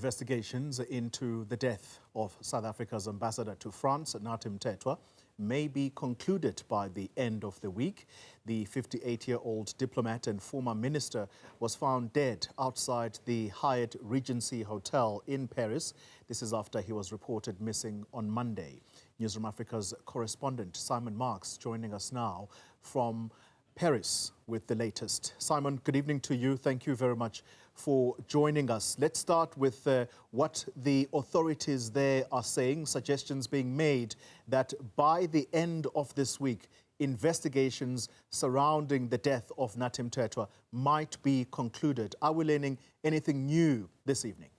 Investigations into the death of South Africa's ambassador to France, Nathi Mthethwa, may be concluded by the end of the week. The 58-year-old diplomat and former minister was found dead outside the Hyatt Regency hotel in Paris. This is after he was reported missing on Monday. Newzroom Afrika's correspondent Simon Marks joining us now from Paris with the latest. Simon, good evening to you. Thank you very much for joining us. Let's start with what the authorities there are saying, suggestions being made that by the end of this week, investigations surrounding the death of Nathi Mthethwa might be concluded. Are we learning anything new this evening?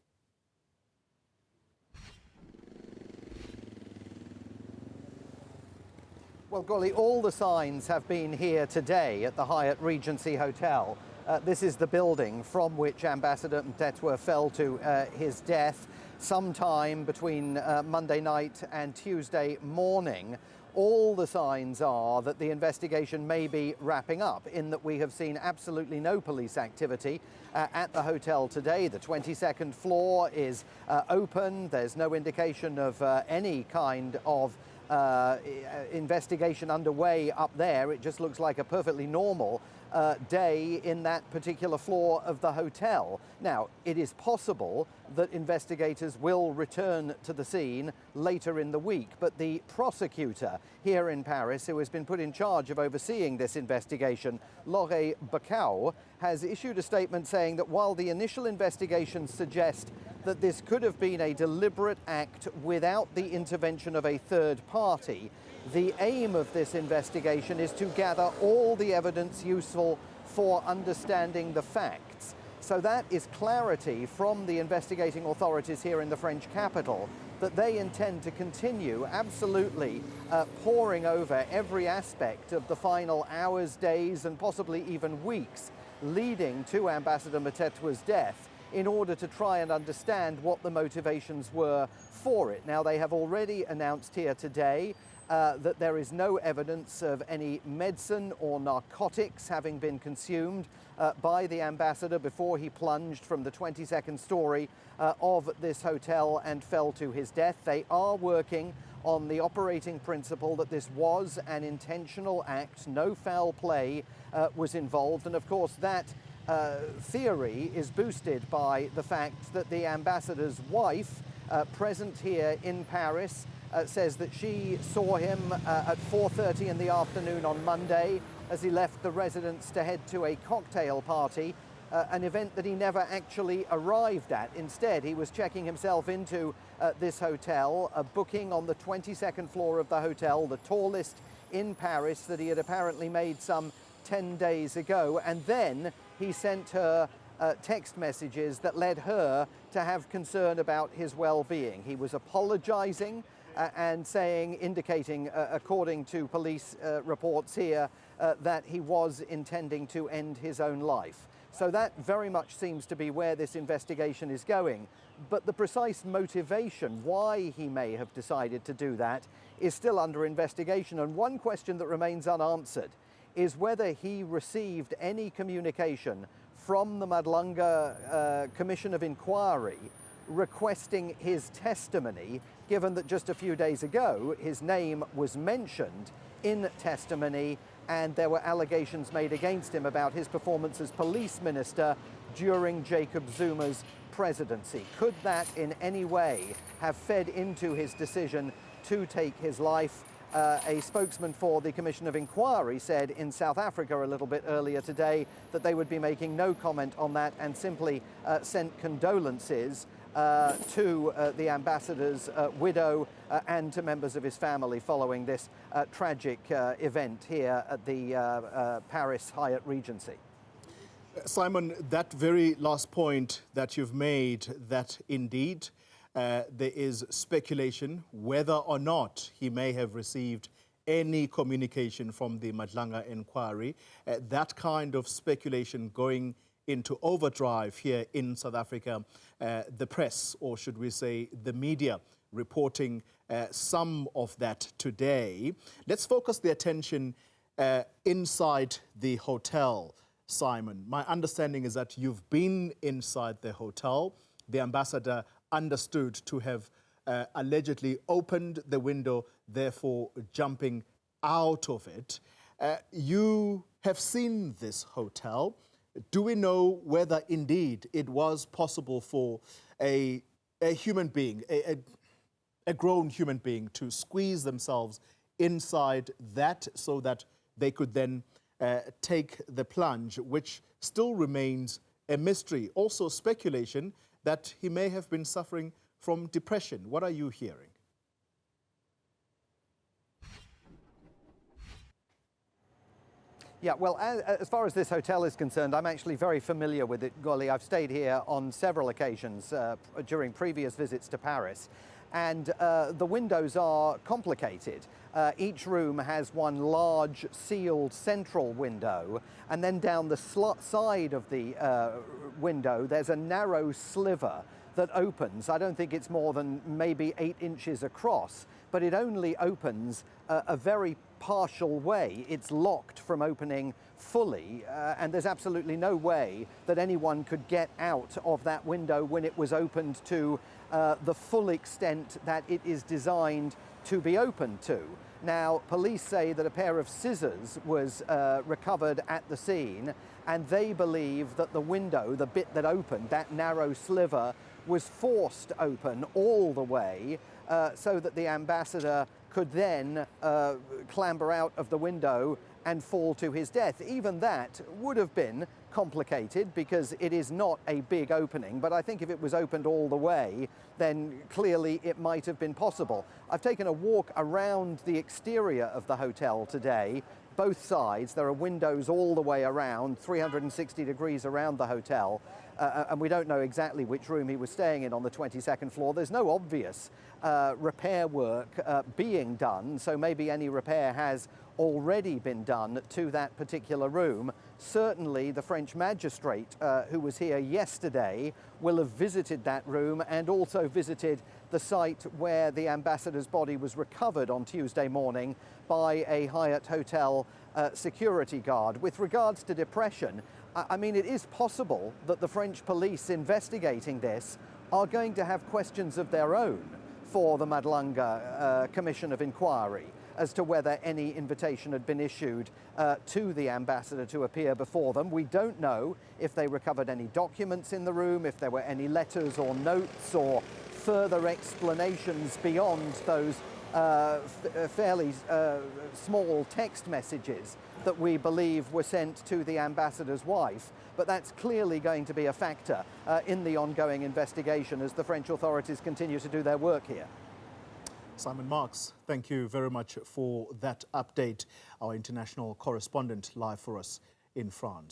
Well, Golly, all the signs have been here today at the Hyatt Regency Hotel. This is the building from which Ambassador Mthethwa fell to his death sometime between Monday night and Tuesday morning. All the signs are that the investigation may be wrapping up, in that we have seen absolutely no police activity at the hotel today. The 22nd floor is open. There's no indication of any kind of investigation underway up there. It just looks like a perfectly normal day in that particular floor of the hotel. Now, it is possible that investigators will return to the scene later in the week, but the prosecutor here in Paris, who has been put in charge of overseeing this investigation, Laure Bacau, has issued a statement saying that while the initial investigations suggest that this could have been a deliberate act without the intervention of a third party, the aim of this investigation is to gather all the evidence useful for understanding the facts. So that is clarity from the investigating authorities here in the French capital that they intend to continue absolutely poring over every aspect of the final hours, days, and possibly even weeks leading to Ambassador Mthethwa's death, in order to try and understand what the motivations were for it. Now, they have already announced here today that there is no evidence of any medicine or narcotics having been consumed by the ambassador before he plunged from the 22nd story of this hotel and fell to his death. They are working on the operating principle that this was an intentional act, no foul play was involved, and of course that theory is boosted by the fact that the ambassador's wife, present here in Paris, says that she saw him at 4:30 in the afternoon on Monday as he left the residence to head to a cocktail party, an event that he never actually arrived at. Instead, he was checking himself into this hotel, a booking on the 22nd floor of the hotel, the tallest in Paris, that he had apparently made some 10 days ago, and then he sent her text messages that led her to have concern about his well-being. He was apologizing and saying, indicating, according to police reports here, that he was intending to end his own life. So that very much seems to be where this investigation is going. But the precise motivation, why he may have decided to do that, is still under investigation. And one question that remains unanswered is whether he received any communication from the Madlanga Commission of Inquiry requesting his testimony, given that just a few days ago his name was mentioned in testimony and there were allegations made against him about his performance as police minister during Jacob Zuma's presidency. Could that in any way have fed into his decision to take his life? A spokesman for the Commission of Inquiry said in South Africa a little bit earlier today that they would be making no comment on that and simply sent condolences to the ambassador's widow and to members of his family following this tragic event here at the Paris Hyatt Regency. Simon, that very last point that you've made, that indeed there is speculation whether or not he may have received any communication from the Madlanga inquiry. That kind of speculation going into overdrive here in South Africa. The press, or should we say the media, reporting some of that today. Let's focus the attention inside the hotel, Simon. My understanding is that you've been inside the hotel. the ambassador understood to have allegedly opened the window, therefore jumping out of it. You have seen this hotel. Do we know whether indeed it was possible for a human being, a grown human being, to squeeze themselves inside that so that they could then take the plunge, which still remains a mystery? Also speculation that he may have been suffering from depression. What are you hearing? Yeah, well, as far as this hotel is concerned, I'm actually very familiar with it, Golly. I've stayed here on several occasions during previous visits to Paris, and the windows are complicated. Each room has one large sealed central window, and then down the side of the window there's a narrow sliver that opens. I don't think it's more than maybe 8 inches across, but it only opens a very partial way. It's locked from opening fully, and there's absolutely no way that anyone could get out of that window when it was opened to the full extent that it is designed to be opened to. Now, police say that a pair of scissors was recovered at the scene, and they believe that the window, the bit that opened, that narrow sliver, was forced open all the way so that the ambassador could then clamber out of the window and fall to his death. Even that would have been complicated because it is not a big opening, but I think if it was opened all the way, then clearly it might have been possible. I've taken a walk around the exterior of the hotel today. Both sides, there are windows all the way around, 360 degrees around the hotel, and we don't know exactly which room he was staying in on the 22nd floor. There's no obvious repair work being done, so maybe any repair has already been done to that particular room. Certainly the French magistrate who was here yesterday will have visited that room and also visited the site where the ambassador's body was recovered on Tuesday morning by a Hyatt hotel security guard. With regards to depression, I mean, it is possible that the French police investigating this are going to have questions of their own for the Madlanga Commission of Inquiry as to whether any invitation had been issued to the ambassador to appear before them. We don't know if they recovered any documents in the room, if there were any letters or notes or further explanations beyond those fairly small text messages that we believe were sent to the ambassador's wife. But that's clearly going to be a factor in the ongoing investigation as the French authorities continue to do their work here. Simon Marks, thank you very much for that update. Our international correspondent live for us in France.